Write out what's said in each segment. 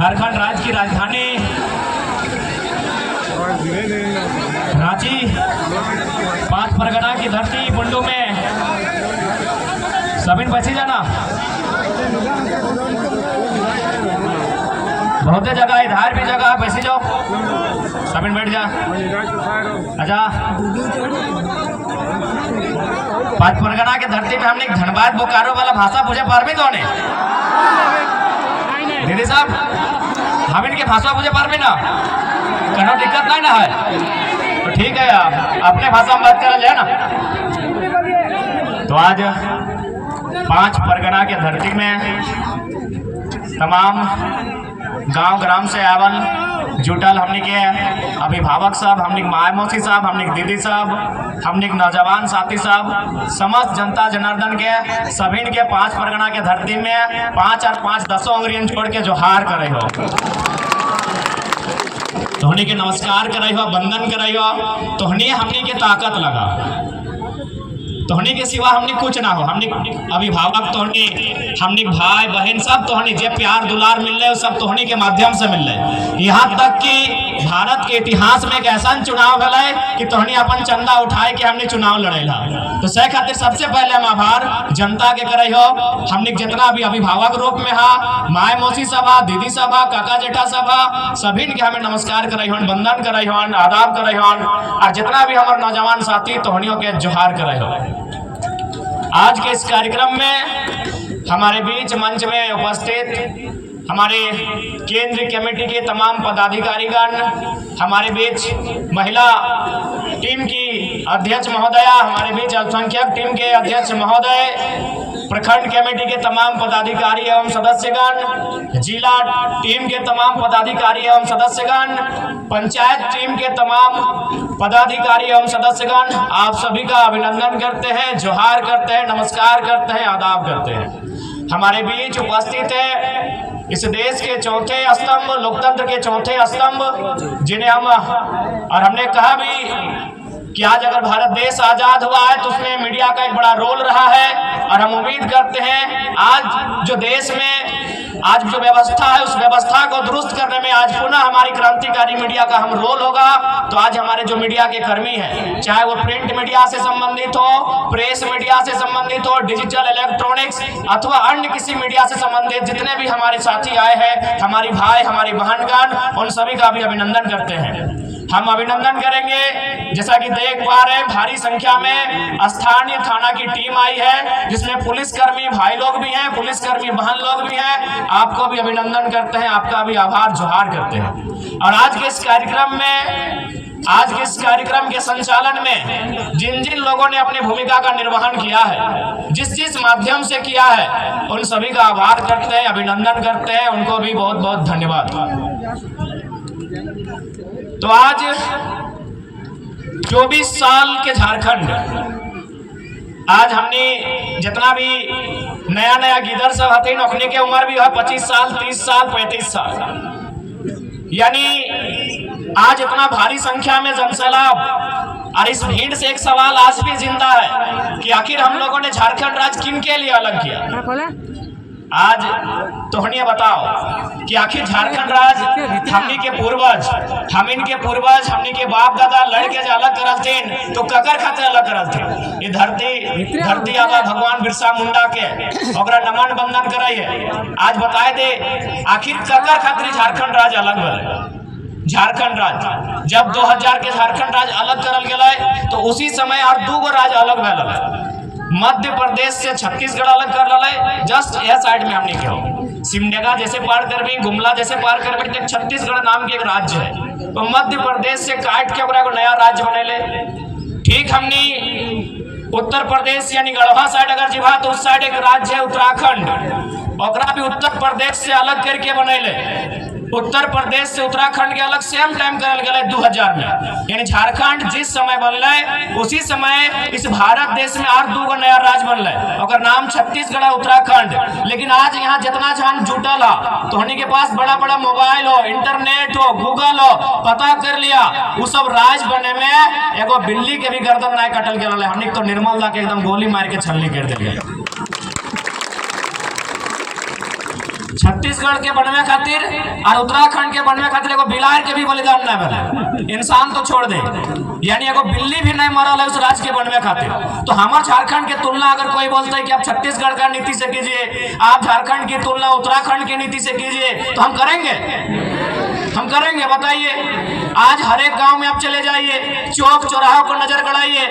झारखंड राज्य की राजधानी रांची, 5 परगना की धरती बुंडू में सबिन बची जाना बहुत जगह, इधर भी जगह, बैसी जाओ, सबिन बैठ जा। अच्छा, 5 परगना की धरती में हमने धनबाद बोकारो वाला भाषा पूछे पार भी तो ने दीदी साहब, हम इनकी भाषा मुझे पार भी ना कहना दिक्कत नहीं ना है, तो ठीक है अपने भाषा में बात करा जाए ना। तो आज 5 परगना के धरती में तमाम गांव ग्राम से आवल जुटल हमने के अभिभावक साहब, हमने माय मौसी साहब, हमने दीदी साहब, हमने नौजवान साथी साहब, समस्त जनता जनार्दन के सभी के 5 परगना के धरती में 5 और 5 10 अंग्रेज छोड़ के जोहार करे हो, तोहनी के नमस्कार करे हो, वंदन करे हो। तोहनी हमनी के ताकत लगा, तोहनी के सिवा हमने कुछ ना हो। हमने अभिभावक तोहनी, हमने भाई बहन सब तोहनी जे प्यार दुलार मिल रहे सब तोहनी के माध्यम से मिल रहे। यहाँ तक कि भारत के इतिहास में एक ऐसा चुनाव है कि तोहनी अपन चंदा उठाए के हमने चुनाव लड़ेला। तो सह खातिर सबसे पहले हम आभार जनता के करे हो। हमने जितना भी अभिभावक रूप में हा, माय मौसी सभा, दीदी सभा, काका जेठा सभा, सभी के हमें नमस्कार करे हो, वंदन करे हो, आदाब करे हो, और जितना भी हमारे नौजवान साथी तोहनियों के जोहार करे हो। आज के इस कार्यक्रम में हमारे बीच मंच में उपस्थित हमारे केंद्रीय कमेटी के तमाम पदाधिकारीगण, हमारे बीच महिला टीम की अध्यक्ष महोदया, हमारे बीच अल्पसंख्यक टीम के अध्यक्ष महोदय, प्रखंड कमेटी के तमाम पदाधिकारी एवं सदस्यगण, जिला टीम के तमाम पदाधिकारी एवं सदस्यगण, पंचायत टीम के तमाम पदाधिकारी एवं सदस्यगण, आप सभी का अभिनंदन करते हैं, जोहार करते हैं, नमस्कार करते हैं, आदाब करते हैं। हमारे बीच उपस्थित है इस देश के चौथे स्तंभ, लोकतंत्र के चौथे स्तंभ, जिन्हें हम और हमने कहा भी कि आज अगर भारत देश आजाद हुआ है तो उसमें मीडिया का एक बड़ा रोल रहा है, और हम उम्मीद करते हैं आज जो देश में आज जो व्यवस्था है उस व्यवस्था को दुरुस्त करने में आज पुनः हमारी क्रांतिकारी मीडिया का हम रोल होगा। तो आज हमारे जो मीडिया के कर्मी हैं, चाहे वो प्रिंट मीडिया से संबंधित हो, प्रेस मीडिया से संबंधित हो, डिजिटल इलेक्ट्रॉनिक्स अथवा अन्य किसी मीडिया से संबंधित जितने भी हमारे साथी आए हैं, हमारी भाई, हमारी बहनगण, उन सभी का भी अभिनंदन करते हैं। हम अभिनंदन करेंगे, जैसा कि देख पा रहे हैं भारी संख्या में स्थानीय थाना की टीम आई है, जिसमें पुलिसकर्मी भाई लोग भी हैं, पुलिसकर्मी बहन लोग भी हैं। आपको भी अभिनंदन करते हैं, आपका भी आभार जोहार करते हैं। और आज के इस कार्यक्रम के संचालन में जिन जिन लोगों ने अपनी भूमिका का निर्वहन किया है, जिस माध्यम से किया है, उन सभी का आभार करते हैं, अभिनंदन करते हैं, उनको भी बहुत बहुत धन्यवाद। तो आज 24 साल के झारखंड, आज हमने जितना भी नया नया गिदर सब हथिन, अपने के उम्र भी है 25 साल, 30 साल, 35 साल, यानी आज इतना भारी संख्या में जनसैलाब। और इस भीड़ से एक सवाल आज भी जिंदा है कि आखिर हम लोगों ने झारखंड राज्य किन के लिए अलग किया। आज तोहनिया बताओ कि आखिर झारखंड राज्य हमनी के पूर्वज, हमनी के बाप दादा लड़के जो अलग करल थे तो ककर खातिर अलग करल थे। ये धरती आगा भगवान बिरसा मुंडा के ओकरा नमन बंदन करे है। आज बताए दे आखिर ककर खातिर झारखंड राज्य अलग भले। झारखंड राज्य जब 2000 के झारखंड राज्य अलग करल गए तो उसी समय और 2 राज्य अलग भले। मध्य प्रदेश से छत्तीसगढ़ अलग कर रहा, जस्ट यह साइड में हमने क्या सिमडेगा जैसे पार करबी, गुमला जैसे पार करबी, छत्तीसगढ़ नाम के एक राज्य है, तो मध्य प्रदेश से काट के को नया राज्य बनेले। ठीक हमने उत्तर प्रदेश यानी गढ़वा साइड अगर जीवा तो उस साइड एक राज्य है उत्तराखंड, ओकरा भी उत्तर प्रदेश से अलग करके बनेले। उत्तर प्रदेश से उत्तराखंड के अलग सेम टाइम करल गए 2000 में, यानी झारखंड जिस समय बनल उसी समय इस भारत देश में और 2 नया राज्य बनल, और नाम छत्तीसगढ़ उत्तराखंड। लेकिन आज यहाँ जितना जहां जुटल है तो हमनी के पास बड़ा बड़ा मोबाइल हो, इंटरनेट हो, गूगल हो, पता कर लिया वो सब राज्य बने में एगो बिल्ली के भी गर्दन नहीं कटल गया। हमनी तो निर्मल दा के एकदम गोली मार के छलनी कर दिया। छत्तीसगढ़ के बनवे खातिर और उत्तराखंड के बनवे खातिर एगो बिलार के भी बलिदान नहीं मिले, इंसान तो छोड़ दे, यानी एगो बिल्ली भी नहीं मरल है उस राज्य के बनवे खातिर। तो हमारे झारखंड की तुलना अगर कोई बोलता है कि आप छत्तीसगढ़ का नीति से कीजिए, आप झारखंड की तुलना उत्तराखंड की नीति से कीजिए, तो हम करेंगे, हम करेंगे? बताइए। आज हर एक गांव में आप चले जाइए, चौक चौराहों को नजर गड़ाइए,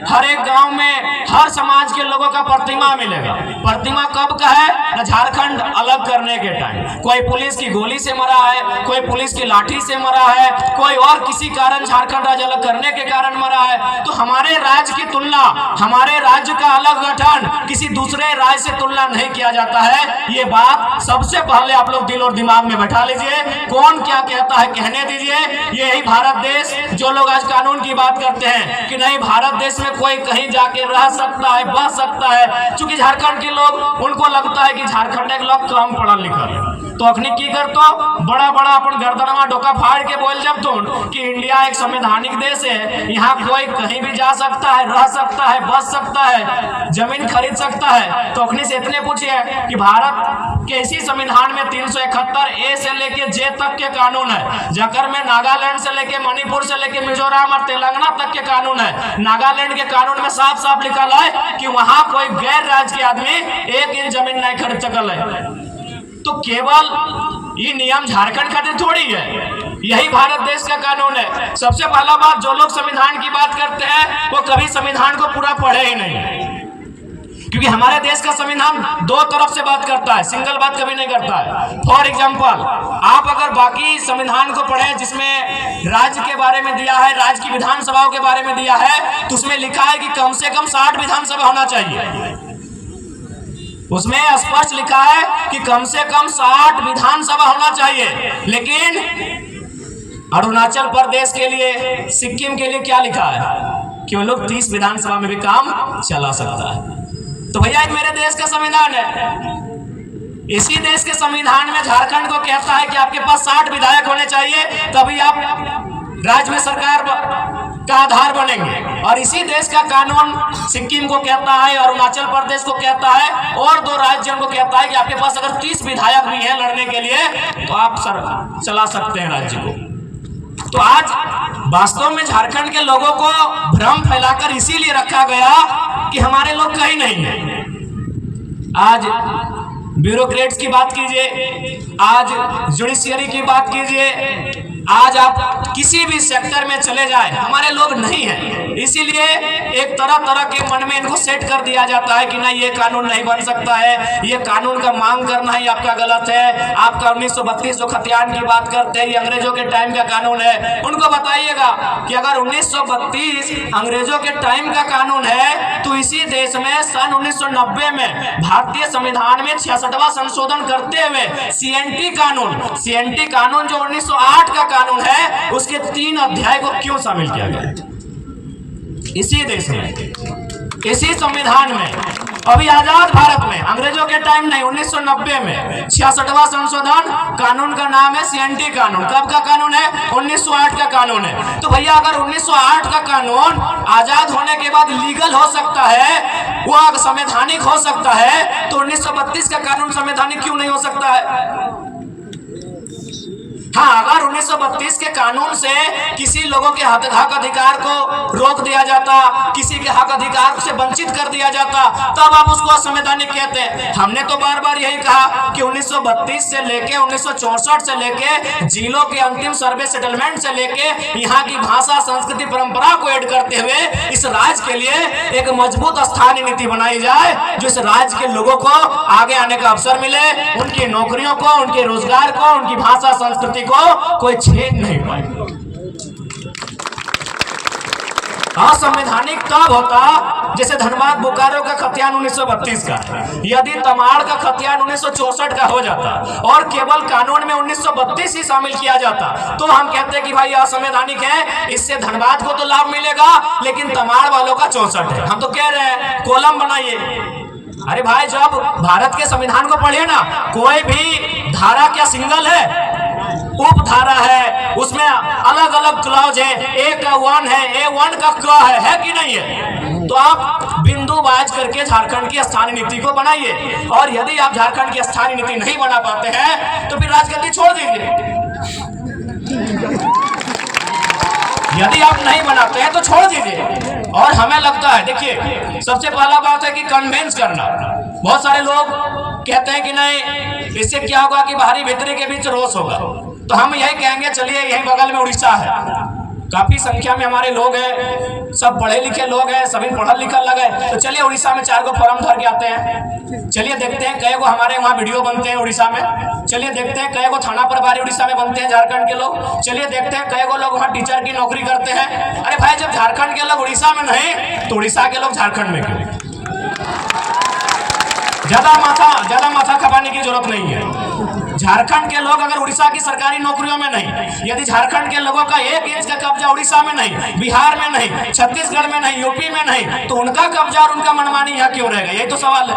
हर एक गांव में हर समाज के लोगों का प्रतिमा मिलेगा। प्रतिमा कब का है? न झारखंड अलग करने के टाइम कोई पुलिस की गोली से मरा है, कोई पुलिस की लाठी से मरा है, कोई और किसी कारण झारखंड राज्य अलग करने के कारण मरा है। तो हमारे राज्य की तुलना, हमारे राज्य का अलग गठन किसी दूसरे राज्य से तुलना नहीं किया जाता है। ये बात सबसे पहले आप लोग दिल और दिमाग में बैठा लीजिए। कौन क्या कहता है कहने दीजिए। यही भारत देश, जो लोग आज कानून की बात करते हैं कि नहीं भारत देश में कोई कहीं जाके रह सकता है, बस सकता है, क्योंकि झारखंड के लोग, उनको लगता है कि झारखंड के लोग कम पढ़ा लिखा है, तो अखनी की करतो बड़ा बड़ा अपन गर्दनमा डोका फाड़ के बोल जब तो कि इंडिया एक संवैधानिक देश है, यहाँ कोई कहीं भी जा सकता है, रह सकता है, बस सकता है, जमीन खरीद सकता है। तो अखनी से इतने पूछिए कि भारत के इसी संविधान में 371 ए से लेके जे तक के कानून है, जकर में नागालैंड से लेके मणिपुर से लेके मिजोरम और तेलंगाना तक के कानून है। नागालैंड के कानून में साफ साफ लिखा है कि वहां कोई गैर राज्य के आदमी 1 इंच जमीन नहीं खरीद सकल है। तो केवल ये नियम झारखंड खातिर थोड़ी है, यही भारत देश का कानून है। सबसे पहला बात, जो लोग संविधान की बात करते हैं वो कभी संविधान को पूरा पढ़े ही नहीं, क्योंकि हमारे देश का संविधान दो तरफ से बात करता है, सिंगल बात कभी नहीं करता है। फॉर एग्जाम्पल, आप अगर बाकी संविधान को पढ़ें जिसमें राज्य के बारे में दिया है, राज्य की विधानसभाओं के बारे में दिया है, तो उसमें लिखा है कि कम से कम 60 विधानसभा होना चाहिए। उसमें स्पष्ट लिखा है कि कम से कम 60 विधानसभा होना चाहिए। लेकिन अरुणाचल प्रदेश के लिए, सिक्किम के लिए क्या लिखा है कि वो लोग 30 विधानसभा में भी काम चला सकता है। तो भैया एक मेरे देश का संविधान है, इसी देश के संविधान में झारखंड को कहता है कि आपके पास 60 विधायक होने चाहिए, तभी आप राज्य में सरकार का आधार बनेंगे। और इसी देश का कानून सिक्किम को कहता है, अरुणाचल प्रदेश को कहता है, और 2 राज्यों को कहता है कि आपके पास अगर 30 विधायक भी हैं लड़ने के लिए तो आप चला सकते हैं राज्य को। तो आज वास्तव में झारखंड के लोगों को भ्रम फैलाकर इसीलिए रखा गया कि हमारे लोग कहीं नहीं है। आज ब्यूरोक्रेट्स की बात कीजिए, आज जुडिशियरी की बात कीजिए, आज आप किसी भी सेक्टर में चले जाए, हमारे लोग नहीं हैं। इसीलिए एक तरह तरह के मन में इनको सेट कर दिया जाता है कि नहीं ये कानून नहीं बन सकता है, ये कानून का मांग करना ही आपका गलत है। आपका 1932 जो खतियान की बात करते हैं ये अंग्रेजों के टाइम का कानून है। उनको बताइएगा कि अगर 1932 अंग्रेजों के टाइम का कानून है तो इसी देश में सन 1990 में भारतीय संविधान में 66वां संशोधन करते हुए सीएनटी कानून जो 1908 का कानून है उसके 3 अध्याय को क्यों शामिल किया गया? इसी देश में, इसी संविधान में, अभी आजाद भारत में, अंग्रेजों के टाइम नहीं, 1990 में 66वां संशोधन, कानून का नाम है सीएनटी कानून। कब का कानून है? 1908 का कानून है। तो भैया अगर 1908 का कानून आजाद होने के बाद लीगल हो सकता है, वो संवैधानिक हो सकता है, तो 1932 का कानून संवैधानिक क्यों नहीं हो सकता है? हाँ, अगर 1932 के कानून से किसी लोगों के हक अधिकार को रोक दिया जाता, किसी के हक अधिकार से वंचित कर दिया जाता, तब आप उसको असंवैधानिक कहते हैं। हमने तो बार बार यही कहा कि 1932 से लेके 1964 से लेके जिलों के अंतिम सर्वे सेटलमेंट से लेके यहाँ की भाषा, संस्कृति, परंपरा को ऐड करते हुए इस राज्य के लिए एक मजबूत स्थानीय नीति बनाई जाए, जो इस राज्य के लोगों को आगे आने का अवसर मिले, उनकी नौकरियों को, उनके रोजगार को, उनकी भाषा, संस्कृति को कोई छीन नहीं पाए। असंवैधानिक तब होता जैसे धनबाद बोकारो का खतियान 1932 का, यदि तमाड़ का खतियान 1964 का हो जाता और केवल कानून में 1932 ही शामिल किया जाता, तो हम कहते कि भाई असंवैधानिक है, इससे धनबाद को तो लाभ मिलेगा लेकिन तमाड़ वालों का 64 है। हम तो कह रहे हैं कॉलम बनाइए। अरे भाई, जब भारत के संविधान को पढ़िए ना, कोई भी धारा क्या सिंगल है? उप धारा है, उसमें अलग अलग क्लॉज है, A का 1 है, A1 का क है कि नहीं है? तो आप बिंदुवाज करके झारखंड की स्थानीय नीति को बनाइए, और यदि आप झारखंड की स्थानीय नीति नहीं बना पाते हैं तो फिर राजगद्दी छोड़ दीजिए। यदि आप नहीं बनाते हैं तो छोड़ दीजिए। और हमें लगता है, देखिए सबसे पहला बात है कि कन्विंस करना। बहुत सारे लोग कहते हैं कि नहीं, इससे क्या होगा कि बाहरी भीतरी के बीच रोष होगा। तो हम यही कहेंगे, चलिए यही बगल में उड़ीसा है, काफी संख्या में हमारे लोग हैं, सब पढ़े लिखे लोग हैं, सभी पढ़ल लिखल लगे, तो चलिए उड़ीसा में 4 गो फॉर्म धर के आते हैं। चलिए देखते हैं कई गो हमारे वहाँ वीडियो बनते हैं उड़ीसा में। चलिए देखते हैं कई गो थाना प्रभारी उड़ीसा में बनते हैं झारखंड के लोग। चलिए देखते हैं कई गो लोग वहाँ टीचर की नौकरी करते हैं। अरे भाई, जब झारखंड के लोग उड़ीसा में नहीं तो उड़ीसा के लोग झारखंड में क्यों? ज्यादा माथा खपाने की जरूरत नहीं है। झारखंड के लोग अगर उड़ीसा की सरकारी नौकरियों में नहीं, यदि झारखंड के लोगों का 1 इंच का कब्जा उड़ीसा में नहीं, बिहार में नहीं, छत्तीसगढ़ में नहीं, यूपी में नहीं, तो उनका कब्जा और उनका मनमानी यहाँ क्यों रहेगा? यही तो सवाल है।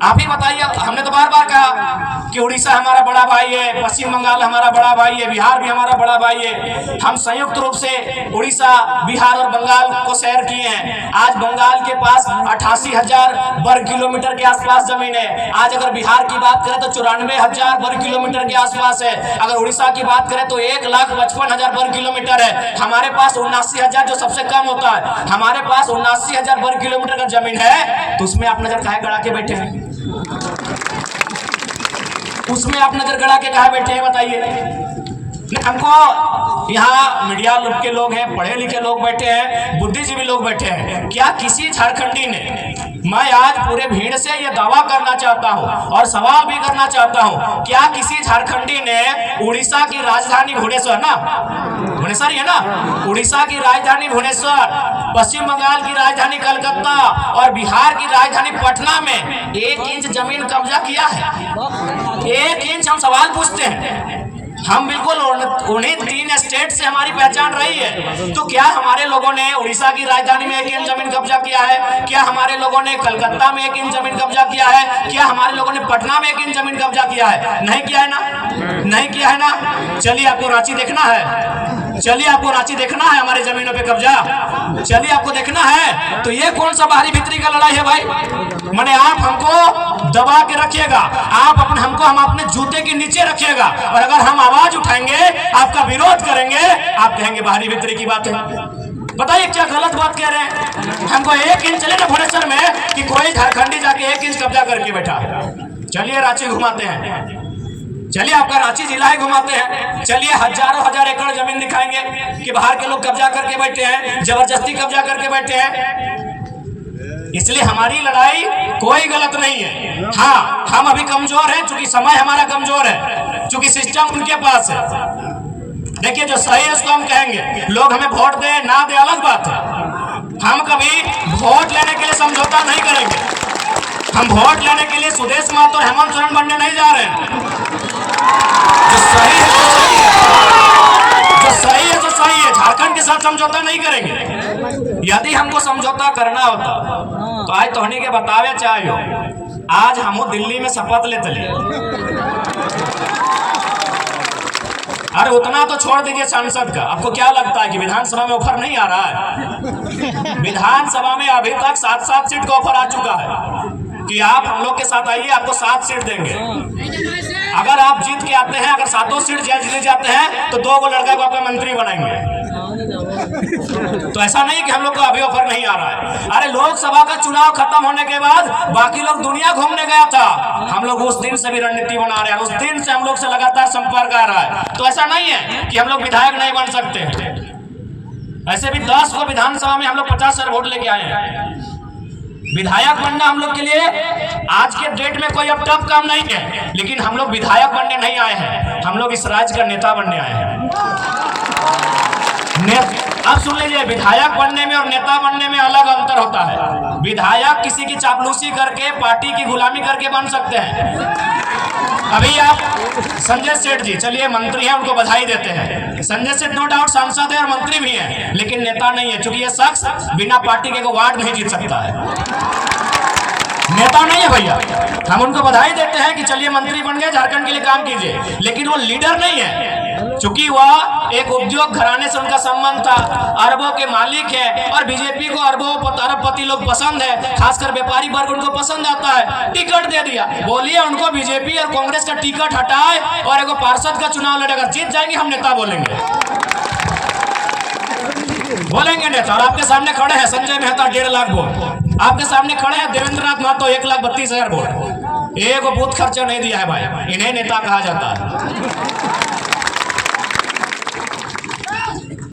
आप ही बताइए, हमने तो बार बार कहा कि उड़ीसा हमारा बड़ा भाई है, पश्चिम बंगाल हमारा बड़ा भाई है, बिहार भी हमारा बड़ा भाई है। हम संयुक्त रूप से उड़ीसा, बिहार और बंगाल को सैर किए हैं। आज बंगाल के पास 88,000 वर्ग किलोमीटर के आसपास जमीन है। आज अगर बिहार की बात करें तो 94,000 वर्ग किलोमीटर के आसपास है। अगर उड़ीसा की बात करें तो 1,55,000 वर्ग किलोमीटर है। हमारे पास 79,000 जो सबसे कम होता है, हमारे पास 79,000 वर्ग किलोमीटर का जमीन है। तो उसमें आप नजर काहे गड़ा के बैठे हैं? उसमें आप नजर गड़ा के कहा बैठे हैं, बताइए। हमको यहाँ मीडिया के लोग हैं, पढ़े लिखे लोग बैठे हैं, बुद्धिजीवी लोग बैठे हैं। क्या किसी झारखंडी ने, मैं आज पूरे भीड़ से ये दावा करना चाहता हूँ और सवाल भी करना चाहता हूँ, क्या किसी झारखंडी ने उड़ीसा की राजधानी भुवनेश्वर, ना भुवनेश्वर है ना, उड़ीसा की राजधानी भुवनेश्वर, पश्चिम बंगाल की राजधानी कलकत्ता और बिहार की राजधानी पटना में 1 इंच जमीन कब्जा किया है? 1 इंच। हम सवाल पूछते हैं। हम बिल्कुल उन्हीं 3 स्टेट से हमारी पहचान रही है। तो क्या हमारे लोगों ने उड़ीसा की राजधानी में 1 इंच जमीन कब्जा किया है? क्या हमारे लोगों ने कलकत्ता में 1 इंच जमीन कब्जा किया है? क्या हमारे लोगों ने पटना में 1 इंच जमीन कब्जा किया है? नहीं किया है ना, नहीं किया है ना। चलिए आपको रांची देखना है, चलिए आपको रांची देखना है, हमारे जमीनों पे कब्जा, चलिए आपको देखना है। तो ये कौन सा बाहरी भीतरी का लड़ाई है भाई? माने आप हमको दबा के रखिएगा, हमको हम अपने जूते के नीचे रखिएगा, और अगर हम आवाज उठाएंगे, आपका विरोध करेंगे, आप कहेंगे बाहरी भीतरी की बात है। बताइए क्या गलत बात कह रहे हैं? हमको 1 इंच चले ना भुवनेश्वर में कि कोई झारखंडी जाके 1 इंच कब्जा करके बैठा। चलिए रांची घुमाते हैं, चलिए आपका रांची जिला ही घुमाते हैं। चलिए हजारों हजार एकड़ जमीन दिखाएंगे कि बाहर के लोग कब्जा करके बैठे हैं, जबरदस्ती कब्जा करके बैठे हैं। इसलिए हमारी लड़ाई कोई गलत नहीं है। हाँ, हम अभी कमजोर हैं, चूंकि समय हमारा कमजोर है, चूंकि सिस्टम उनके पास है। देखिए जो सही है उसको हम कहेंगे, लोग हमें वोट दे ना दे अलग बात है। हम कभी वोट लेने के लिए समझौता नहीं करेंगे। हम वोट लेने के लिए सुदेश महतो और हेमंत सोरेन बनने नहीं जा रहे हैं। जो सही है तो सही है, जो सही है तो सही है। झारखंड के साथ समझौता नहीं करेंगे। यदि हमको समझौता करना होता तो आज तोहनी के बतावे चाहिए, आज हम दिल्ली में शपथ लेते लिए। अरे उतना तो छोड़ दीजिए सांसद का, आपको क्या लगता है कि विधानसभा में ऑफर नहीं आ रहा है? विधानसभा में अभी तक 7-7 सीट का ऑफर आ चुका है कि आप हम लोग के साथ आइए, आपको 7 सीट देंगे। अगर आप जीत के आते हैं, अगर 7 सीट जीत जाते हैं तो 2 लड़का को आपका मंत्री बनाएंगे। तो ऐसा नहीं कि हम लोग को अभी ऑफर नहीं आ रहा है। अरे लोकसभा का चुनाव खत्म होने के बाद बाकी लोग दुनिया घूमने गया था, हम लोग उस दिन से भी रणनीति बना रहे हैं, उस दिन से हम लोग से लगातार संपर्क आ रहा है। तो ऐसा नहीं है कि हम लोग विधायक नहीं बन सकते। ऐसे भी 10 को विधानसभा में हम लोग 50 वोट लेके आए हैं। विधायक बनना हम लोग के लिए आज के डेट में कोई अब टफ काम नहीं है, लेकिन हम लोग विधायक बनने नहीं आए हैं, हम लोग इस राज्य का नेता बनने आए हैं। अब सुन लीजिए, विधायक बनने में और नेता बनने में अलग अंतर होता है। विधायक किसी की चापलूसी करके, पार्टी की गुलामी करके बन सकते हैं। अभी आप संजय सेठ जी, चलिए मंत्री हैं, उनको बधाई देते हैं। संजय सेठ नो डाउट सांसद है और मंत्री भी हैं, लेकिन नेता नहीं है, क्योंकि ये शख्स बिना पार्टी के वार्ड नहीं जीत सकता है। नेता नहीं है भैया। हम उनको बधाई देते हैं कि चलिए मंत्री बन गए, झारखंड के लिए काम कीजिए, लेकिन वो लीडर नहीं है। चूंकि वह एक उद्योग घराने से उनका संबंध था, अरबों के मालिक है और बीजेपी को अरबों अरबपति लोग पसंद है, खासकर व्यापारी वर्ग उनको पसंद आता है, टिकट दे दिया। बोलिए उनको बीजेपी और कांग्रेस का टिकट हटाए और एक पार्षद का चुनाव लड़ेगा, जीत जाएंगे हम नेता बोलेंगे नेता। और आपके सामने खड़े हैं संजय मेहता 1.5 लाख वोट, आपके सामने खड़े हैं देवेंद्र नाथ महतो 1,32,000 वोट। एक बूथ खर्चा नहीं दिया है भाई, इन्हें नेता कहा जाता है।